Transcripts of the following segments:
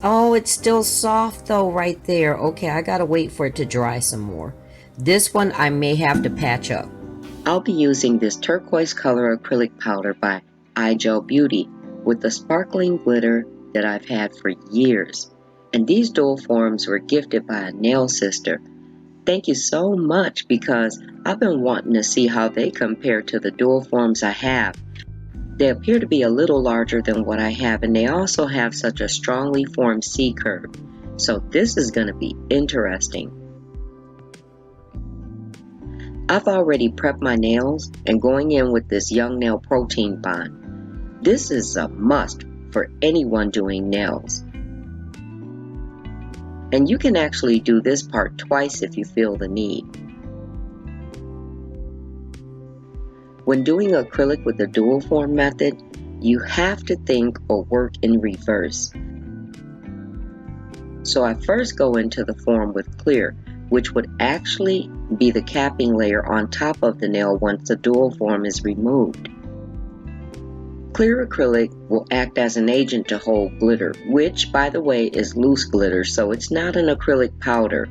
Oh, it's still soft though right there. Okay, I gotta wait for it to dry some more. This one I may have to patch up. I'll be using this turquoise color acrylic powder by iGel Beauty with the sparkling glitter that I've had for years. And these dual forms were gifted by a nail sister. Thank you so much, because I've been wanting to see how they compare to the dual forms I have. They appear to be a little larger than what I have, and they also have such a strongly formed C curve. So this is going to be interesting. I've already prepped my nails and going in with this Young Nail Protein Bond. This is a must for anyone doing nails. And you can actually do this part twice if you feel the need. When doing acrylic with the dual form method, you have to think or work in reverse. So I first go into the form with clear, which would actually be the capping layer on top of the nail once the dual form is removed. Clear acrylic will act as an agent to hold glitter, which, by the way, is loose glitter, so it's not an acrylic powder.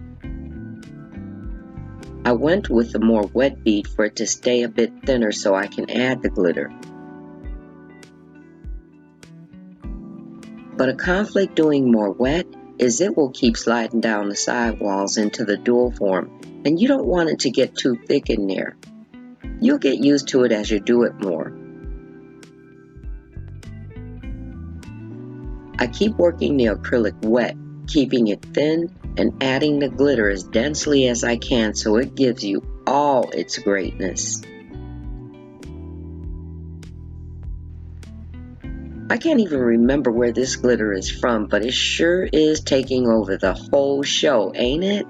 I went with the more wet bead for it to stay a bit thinner so I can add the glitter. But a conflict doing more wet is it will keep sliding down the side walls into the dual form, and you don't want it to get too thick in there. You'll get used to it as you do it more. I keep working the acrylic wet, keeping it thin and adding the glitter as densely as I can so it gives you all its greatness. I can't even remember where this glitter is from, but it sure is taking over the whole show, ain't it?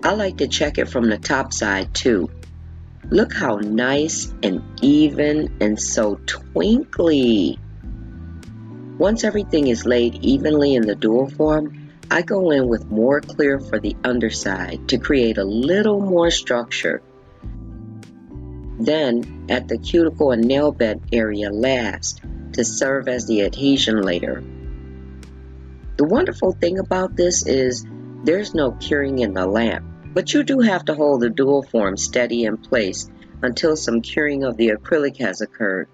I like to check it from the top side too. Look how nice and even and so twinkly. Once everything is laid evenly in the dual form, I go in with more clear for the underside to create a little more structure. Then at the cuticle and nail bed area last to serve as the adhesion layer. The wonderful thing about this is there's no curing in the lamp, but you do have to hold the dual form steady in place until some curing of the acrylic has occurred.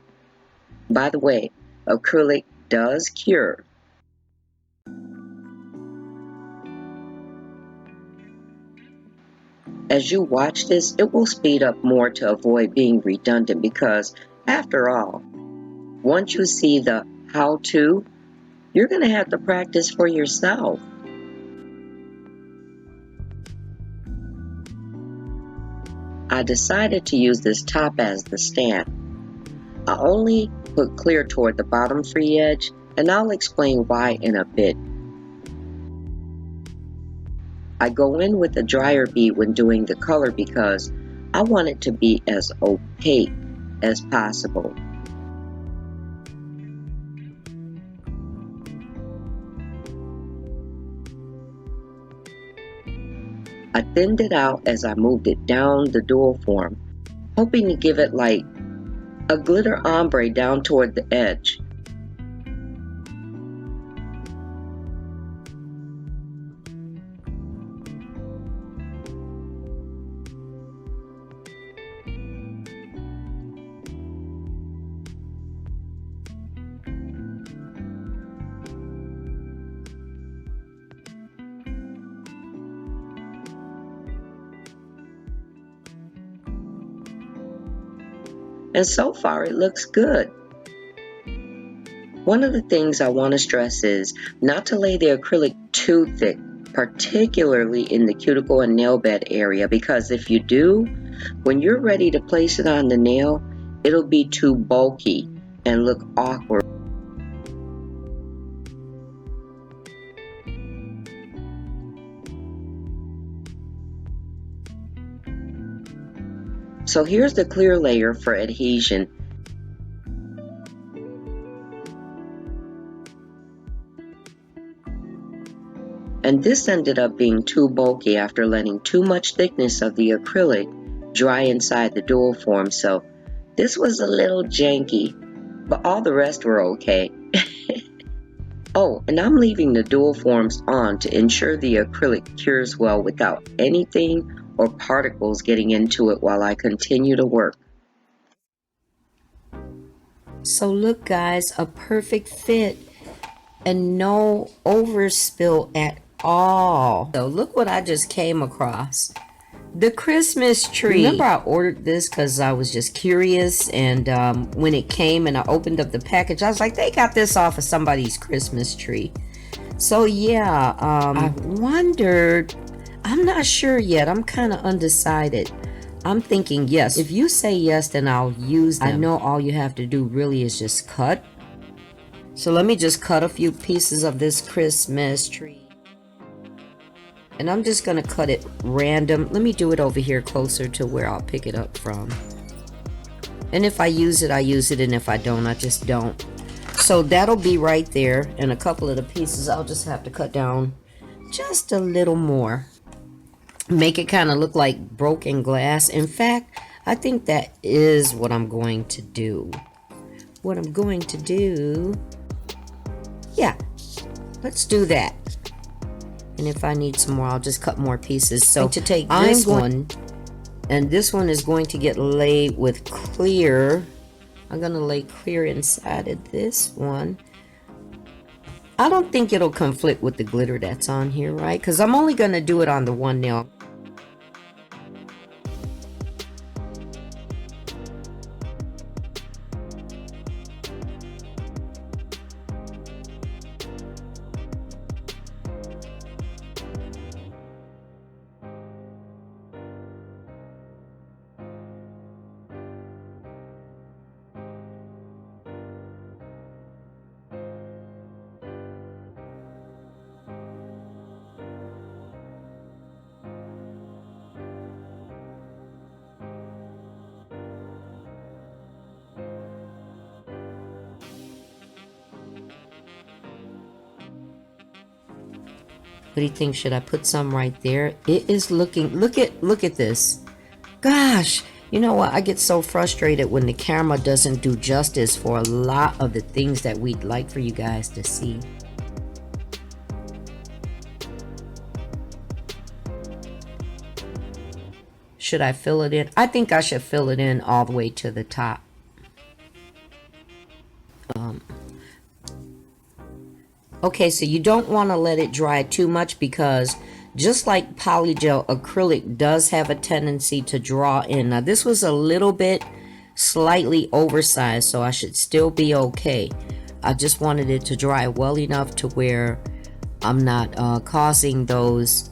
By the way, acrylic does cure. As you watch this, it will speed up more to avoid being redundant because, after all, once you see the how-to, you're going to have to practice for yourself. I decided to use this top as the stand. I only put clear toward the bottom free edge, and I'll explain why in a bit. I go in with a drier bead when doing the color because I want it to be as opaque as possible. I thinned it out as I moved it down the dual form, hoping to give it like a glitter ombre down toward the edge. And so far it looks good. One of the things I want to stress is not to lay the acrylic too thick, particularly in the cuticle and nail bed area, because if you do, when you're ready to place it on the nail, it'll be too bulky and look awkward. So here's the clear layer for adhesion. And this ended up being too bulky after letting too much thickness of the acrylic dry inside the dual form, so this was a little janky, but all the rest were okay. Oh, and I'm leaving the dual forms on to ensure the acrylic cures well without anything or particles getting into it while I continue to work. So look guys, a perfect fit and no overspill at all. So look what I just came across. The Christmas tree. Remember I ordered this because I was just curious, and when it came and I opened up the package, I was like, they got this off of somebody's Christmas tree. So yeah, I wondered, I'm not sure yet. I'm kind of undecided. I'm thinking yes. If you say yes, then I'll use them. I know all you have to do really is just cut. So let me just cut a few pieces of this Christmas tree. And I'm just going to cut it random. Let me do it over here closer to where I'll pick it up from. And if I use it, I use it. And if I don't, I just don't. So that'll be right there. And a couple of the pieces I'll just have to cut down just a little more. Make it kind of look like broken glass. In fact, I think that is what I'm going to do. What I'm going to do. Yeah, let's do that. And if I need some more, I'll just cut more pieces. So to take this one, and this one is going to get laid with clear. I'm going to lay clear inside of this one. I don't think it'll conflict with the glitter that's on here, right? Because I'm only going to do it on the one nail. What do you think? Should I put some right there? It is looking, look at this. Gosh, you know what? I get so frustrated when the camera doesn't do justice for a lot of the things that we'd like for you guys to see. Should I fill it in? I think I should fill it in all the way to the top. Okay, so you don't want to let it dry too much because just like Polygel, acrylic does have a tendency to draw in. Now this was a little bit slightly oversized, so I should still be okay. I just wanted it to dry well enough to where I'm not causing those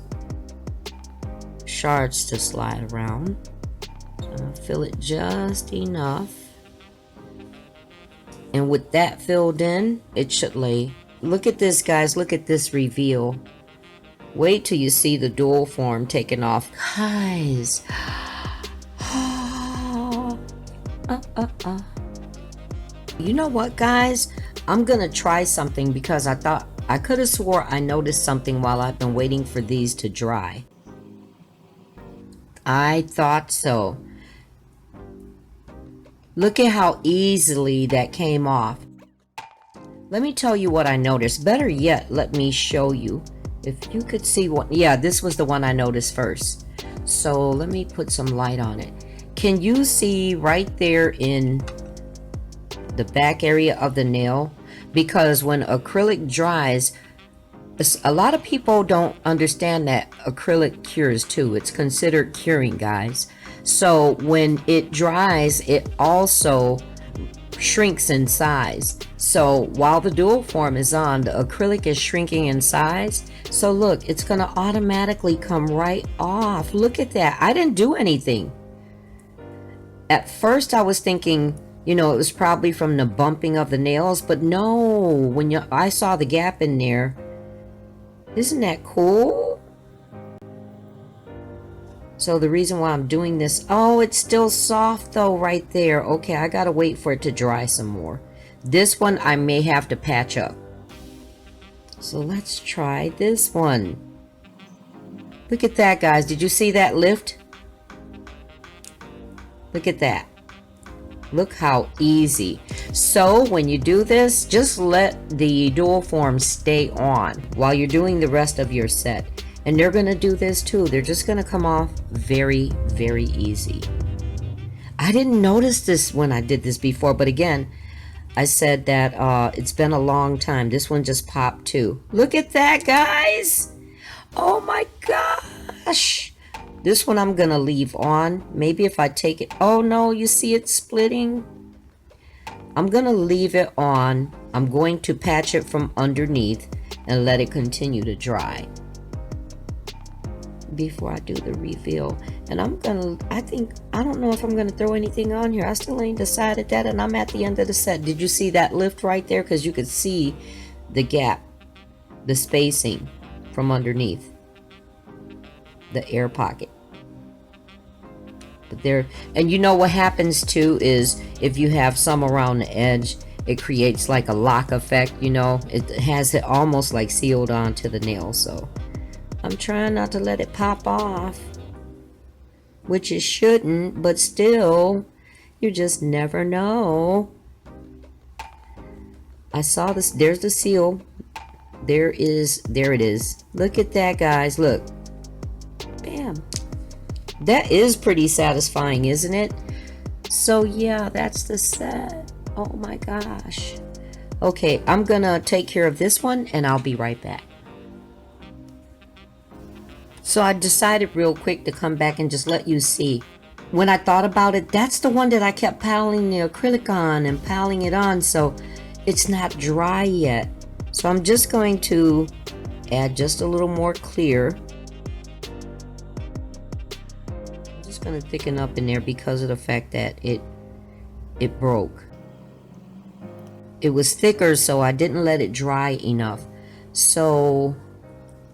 shards to slide around. So I'll fill it just enough. And with that filled in, it should lay. Look at this, guys. Look at this reveal. Wait till you see the dual form taken off. Guys. You know what, guys? I'm going to try something because I could have swore I noticed something while I've been waiting for these to dry. I thought so. Look at how easily that came off. Let me tell you what I noticed. Better yet, let me show you. If you could see what, yeah, this was the one I noticed first. So let me put some light on it. Can you see right there in the back area of the nail? Because when acrylic dries, a lot of people don't understand that acrylic cures too. It's considered curing, guys. So when it dries, it also shrinks in size. So while the dual form is on, the acrylic is shrinking in size. So look, it's going to automatically come right off. Look at that. I didn't do anything. At first I was thinking, you know, it was probably from the bumping of the nails, but no, when I saw the gap in there. Isn't that cool? So the reason why I'm doing this, oh, it's still soft though right there. Okay, I gotta wait for it to dry some more. This one I may have to patch up. So let's try this one. Look at that, guys. Did you see that lift? Look at that. Look how easy. So when you do this, just let the dual form stay on while you're doing the rest of your set. And they're going to do this too. They're just going to come off very, very easy. I didn't notice this when I did this before, but again, I said that it's been a long time. This one just popped too. Look at that, guys. Oh my gosh. This one I'm going to leave on. Maybe if I take it. Oh no, you see it splitting? I'm going to leave it on. I'm going to patch it from underneath and let it continue to dry before I do the reveal. And I'm gonna, I don't know if I'm gonna throw anything on here. I still ain't decided that, and I'm at the end of the set. Did you see that lift right there? Because you could see the gap, the spacing from underneath the air pocket. But there, and you know what happens too is if you have some around the edge, it creates like a lock effect, you know. It has it almost like sealed onto the nail. So I'm trying not to let it pop off, which it shouldn't, but still, you just never know. I saw this. There's the seal. There it is. Look at that, guys. Look. Bam. That is pretty satisfying, isn't it? So yeah, that's the set. Oh my gosh. Okay, I'm gonna take care of this one and I'll be right back. So I decided real quick to come back and just let you see. When I thought about it, that's the one that I kept piling the acrylic on and piling it on, so it's not dry yet. So I'm just going to add just a little more clear. I'm just going to thicken up in there because of the fact that it broke. It was thicker, so I didn't let it dry enough. So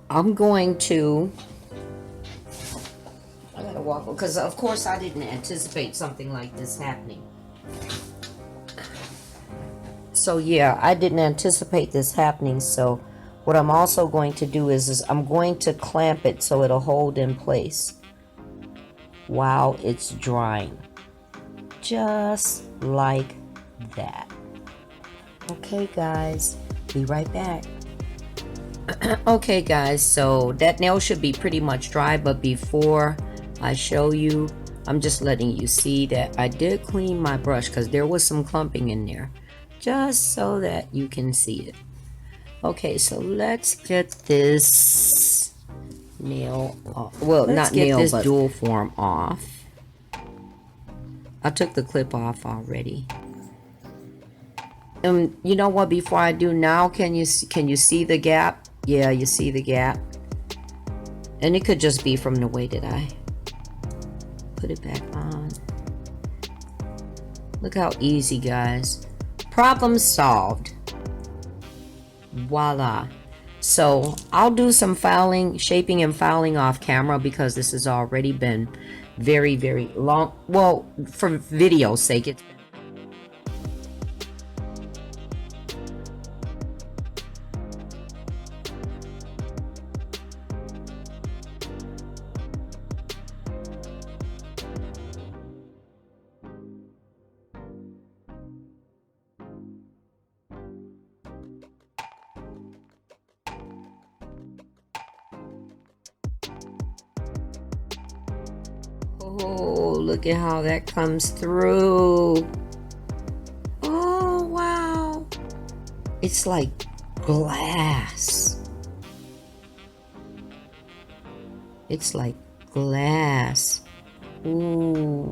I'm going to, I gotta walk, because of course I didn't anticipate something like this happening. So yeah, I didn't anticipate this happening. So what I'm also going to do is I'm going to clamp it so it'll hold in place while it's drying. Just like that. Okay guys, be right back. Okay guys, so that nail should be pretty much dry, but before I show you, I'm just letting you see that I did clean my brush because there was some clumping in there, just so that you can see it. Okay, so let's get this nail off. Well, not nail, but dual form off. I took the clip off already. You know what, before I do now, can you see the gap? Yeah, you see the gap. And it could just be from the way that I put it back on. Look how easy, guys. Problem solved. Voila. So I'll do some filing, shaping and filing off camera because this has already been very, very long. Well, for video's sake, it's oh, look at how that comes through. Oh, wow. It's like glass. It's like glass. Ooh.